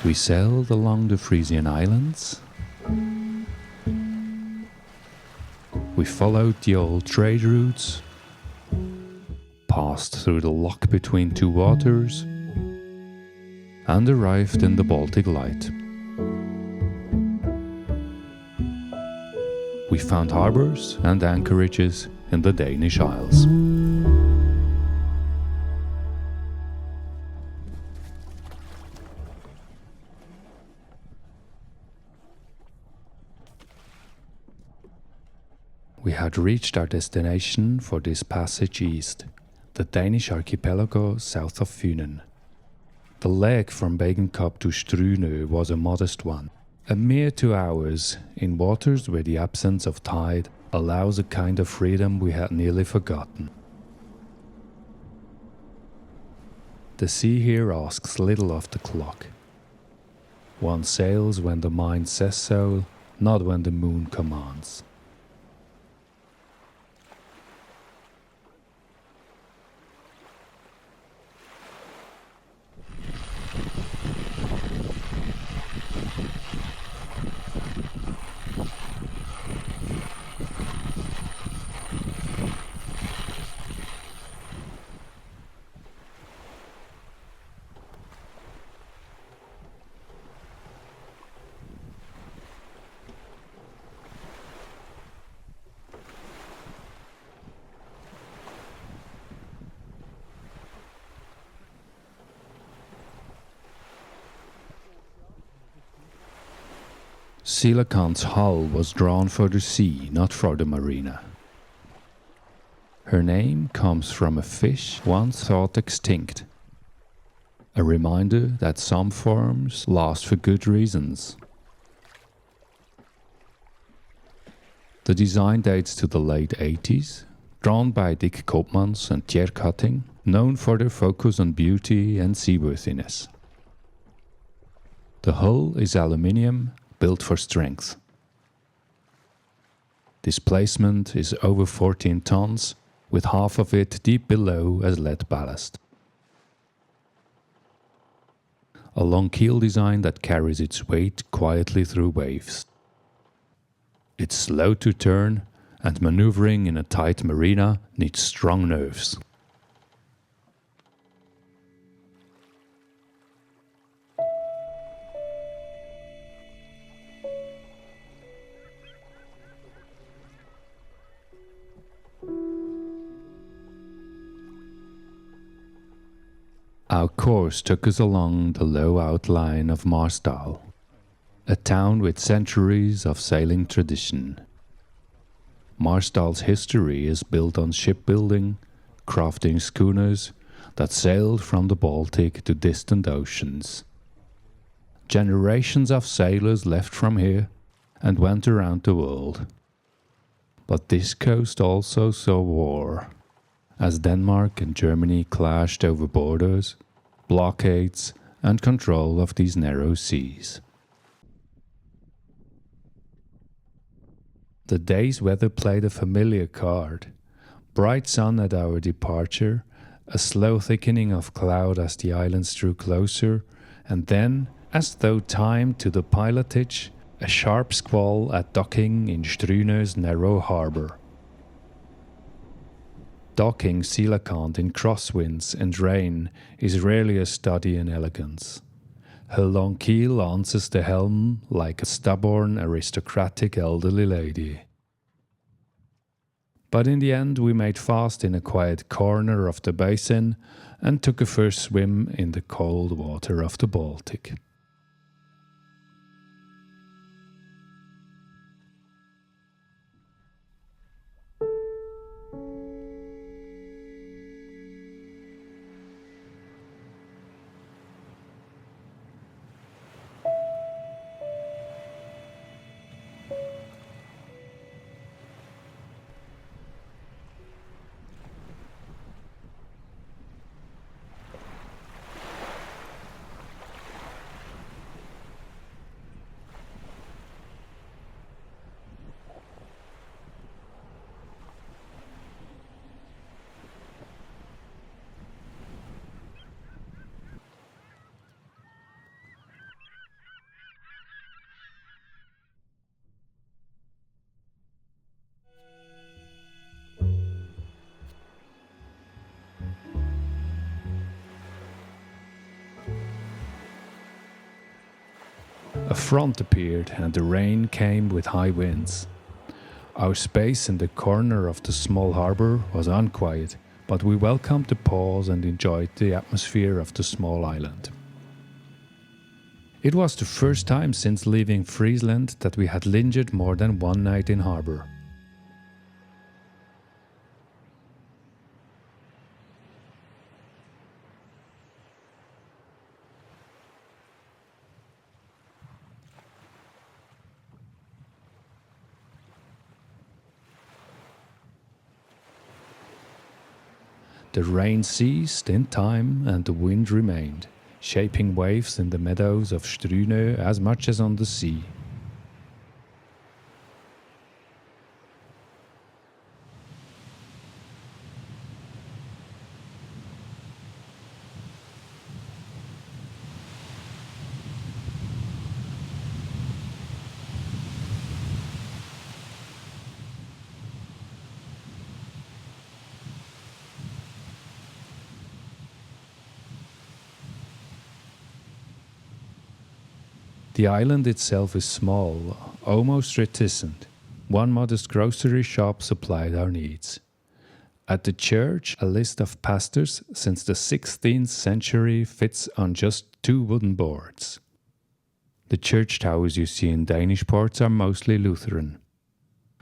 We sailed along the Frisian Islands. We followed the old trade routes, passed through the lock between two waters, and arrived in the Baltic Light. We found harbors and anchorages in the Danish Isles. We had reached our destination for this passage east, the Danish archipelago south of Funen. The leg from Bagenkop to Strynø was a modest one, a mere 2 hours in waters where the absence of tide allows a kind of freedom we had nearly forgotten. The sea here asks little of the clock. One sails when the mind says so, not when the moon commands. Silakant's hull was drawn for the sea, not for the marina. Her name comes from a fish once thought extinct, a reminder that some forms last for good reasons. The design dates to the late 80s, drawn by Dick Koopmans and Tjerk Hutting, known for their focus on beauty and seaworthiness. The hull is aluminium, built for strength. Displacement is over 14 tons, with half of it deep below as lead ballast. A long keel design that carries its weight quietly through waves. It's slow to turn, and maneuvering in a tight marina needs strong nerves. Our course took us along the low outline of Marstal, a town with centuries of sailing tradition. Marstal's history is built on shipbuilding, crafting schooners that sailed from the Baltic to distant oceans. Generations of sailors left from here and went around the world. But this coast also saw war, as Denmark and Germany clashed over borders, blockades, and control of these narrow seas. The day's weather played a familiar card. Bright sun at our departure, a slow thickening of cloud as the islands drew closer, and then, as though timed to the pilotage, a sharp squall at docking in Strynø's narrow harbour. Docking Silakant in crosswinds and rain is rarely a study in elegance. Her long keel answers the helm like a stubborn, aristocratic elderly lady. But in the end we made fast in a quiet corner of the basin and took a first swim in the cold water of the Baltic. A front appeared and the rain came with high winds. Our space in the corner of the small harbour was unquiet, but we welcomed the pause and enjoyed the atmosphere of the small island. It was the first time since leaving Friesland that we had lingered more than one night in harbour. The rain ceased in time and the wind remained, shaping waves in the meadows of Strynö as much as on the sea. The island itself is small, almost reticent. One modest grocery shop supplied our needs. At the church, a list of pastors since the 16th century fits on just 2 wooden boards. The church towers you see in Danish ports are mostly Lutheran.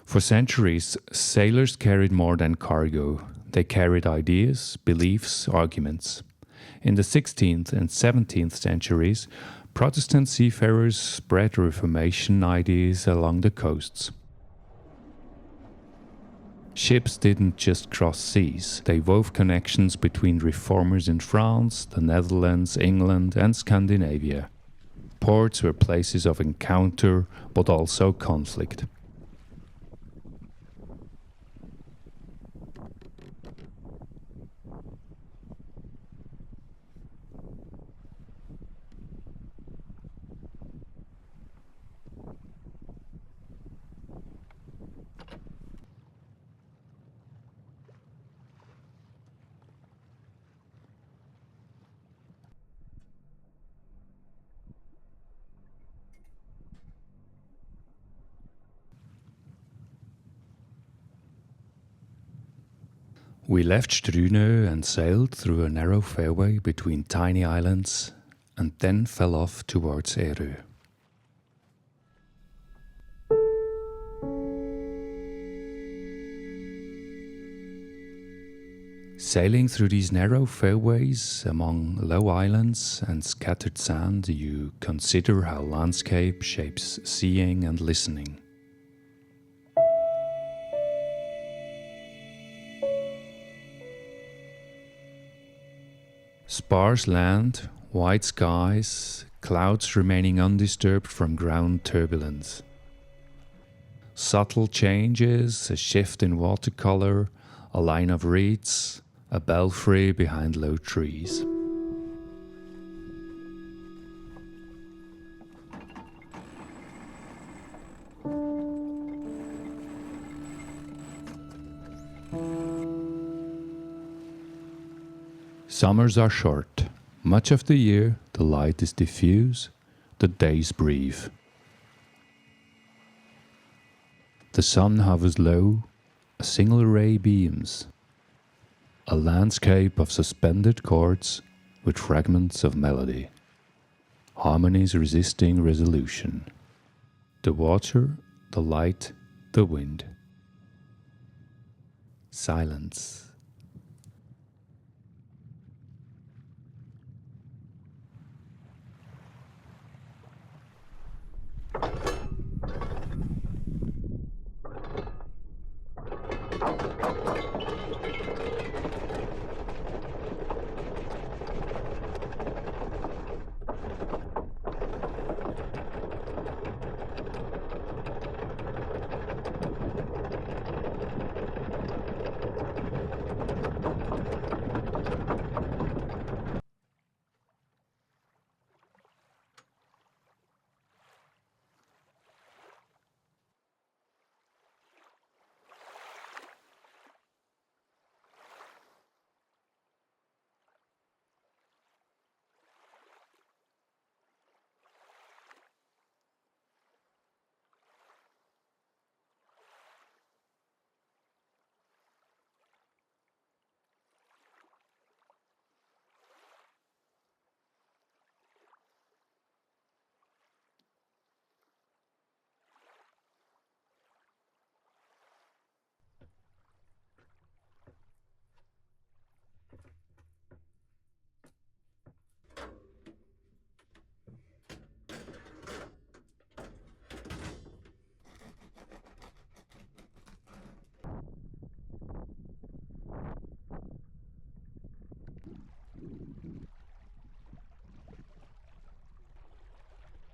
For centuries, sailors carried more than cargo. They carried ideas, beliefs, arguments. In the 16th and 17th centuries, Protestant seafarers spread Reformation ideas along the coasts. Ships didn't just cross seas, they wove connections between reformers in France, the Netherlands, England, and Scandinavia. Ports were places of encounter, but also conflict. We left Strynö and sailed through a narrow fairway between tiny islands and then fell off towards Ærø. Sailing through these narrow fairways among low islands and scattered sand, you consider how landscape shapes seeing and listening. Sparse land, white skies, clouds remaining undisturbed from ground turbulence. Subtle changes, a shift in watercolor, a line of reeds, a belfry behind low trees. Summers are short. Much of the year the light is diffuse, the days brief. The sun hovers low, a single ray beams. A landscape of suspended chords with fragments of melody. Harmonies resisting resolution. The water, the light, the wind. Silence.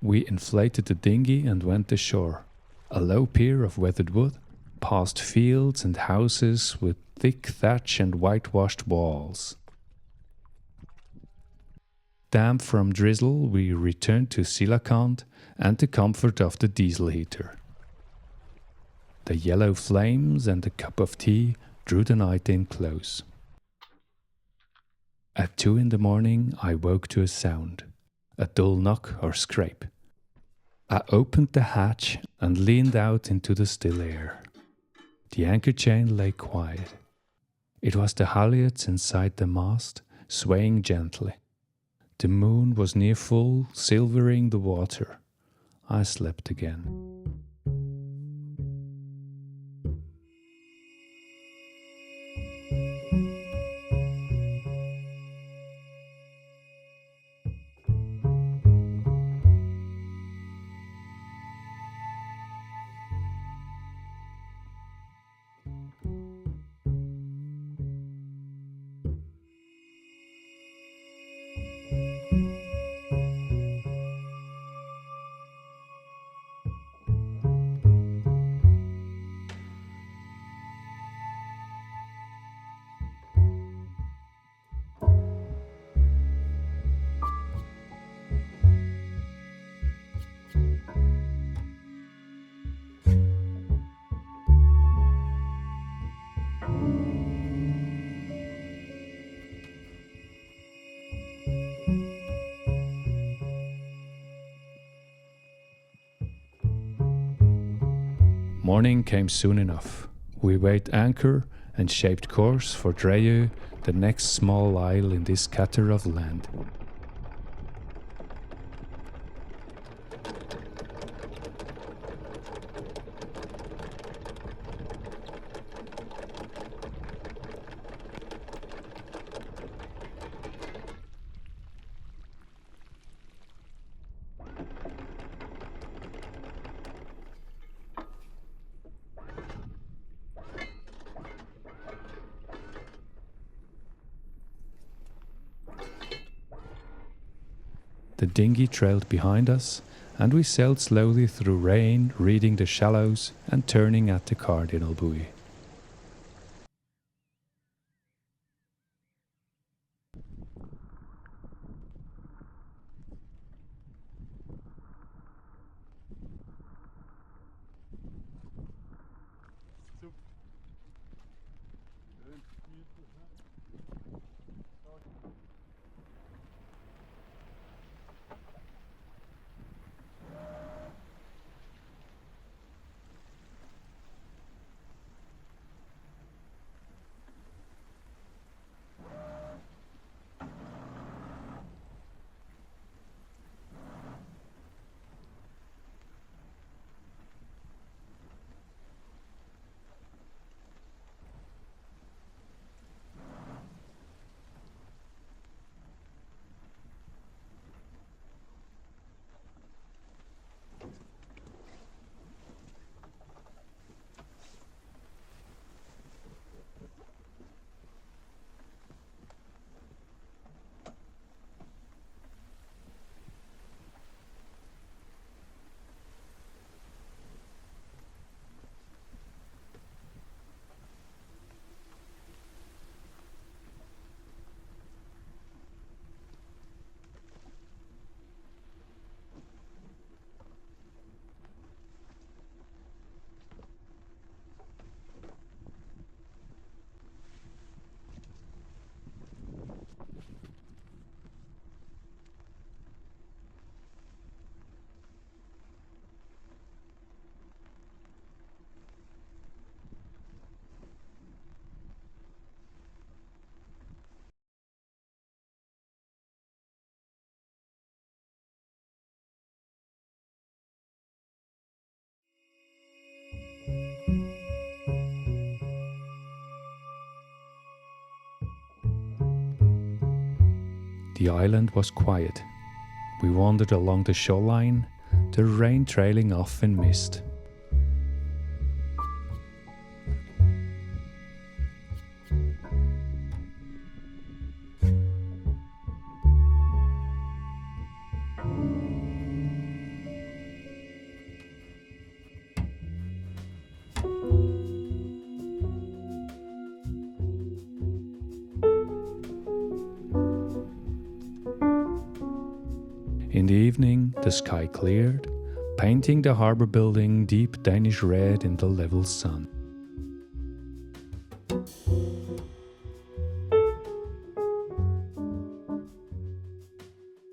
We inflated the dinghy and went ashore. A low pier of weathered wood, past fields and houses with thick thatch and whitewashed walls. Damp from drizzle, we returned to Silakant and the comfort of the diesel heater. The yellow flames and a cup of tea drew the night in close. At 2 a.m, I woke to a sound, a dull knock or scrape. I opened the hatch and leaned out into the still air. The anchor chain lay quiet. It was the halyards inside the mast, swaying gently. The moon was near full, silvering the water. I slept again. Morning came soon enough. We weighed anchor and shaped course for Dreyø, the next small isle in this scatter of land. The dinghy trailed behind us, and we sailed slowly through rain, reading the shallows and turning at the cardinal buoy. The island was quiet. We wandered along the shoreline, the rain trailing off in mist. In the evening, the sky cleared, painting the harbour building deep Danish red in the level sun.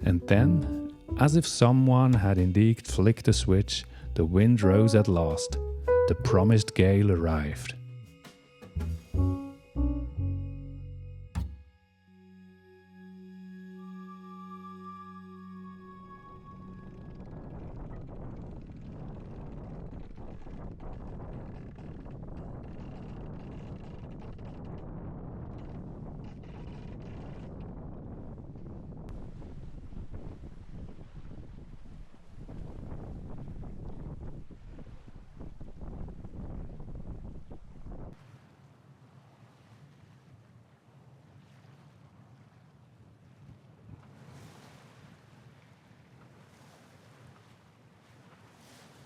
And then, as if someone had indeed flicked a switch, the wind rose at last. The promised gale arrived.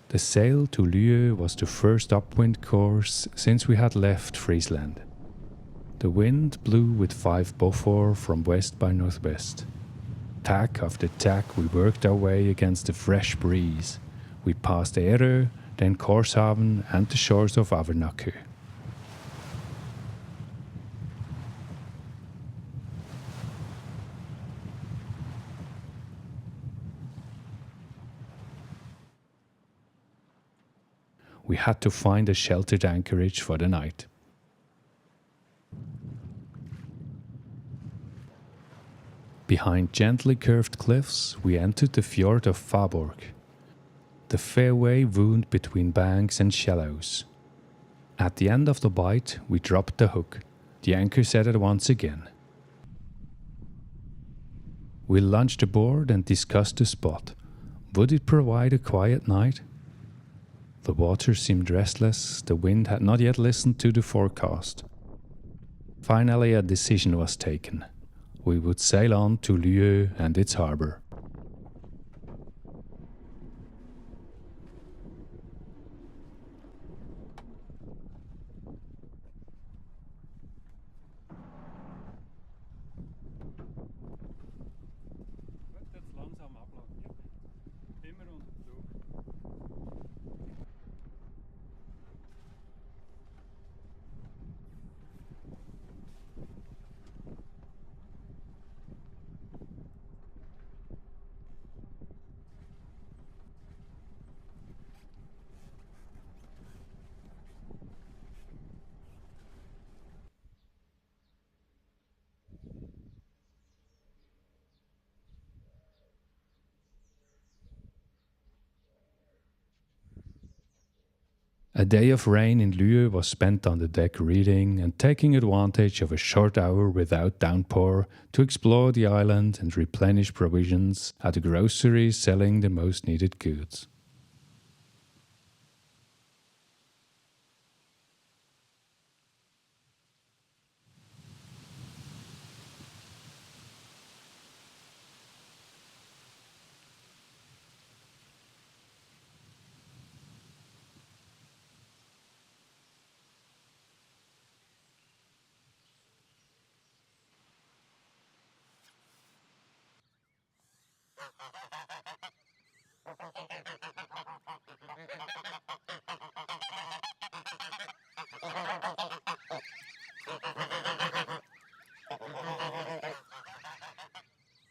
The sail to Lieu was the first upwind course since we had left Friesland. The wind blew with 5 Beaufort from west by northwest. Tack after tack we worked our way against the fresh breeze. We passed Ærø, then Korshavn and the shores of Avernakø. We had to find a sheltered anchorage for the night. Behind gently curved cliffs, we entered the fjord of Faaborg. The fairway wound between banks and shallows. At the end of the bight, we dropped the hook. The anchor set it once again. We lunched aboard and discussed the spot. Would it provide a quiet night? The water seemed restless, the wind had not yet listened to the forecast. Finally a decision was taken. We would sail on to Lieu and its harbour. A day of rain in Lieu was spent on the deck reading and taking advantage of a short hour without downpour to explore the island and replenish provisions at a grocery selling the most needed goods.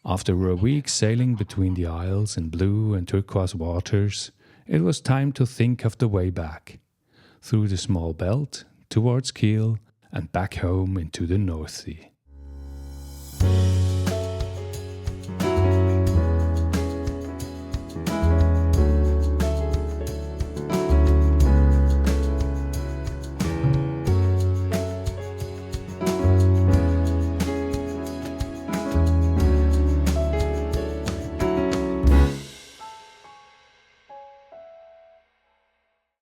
After a week sailing between the isles in blue and turquoise waters, it was time to think of the way back, through the small belt, towards Kiel, and back home into the North Sea.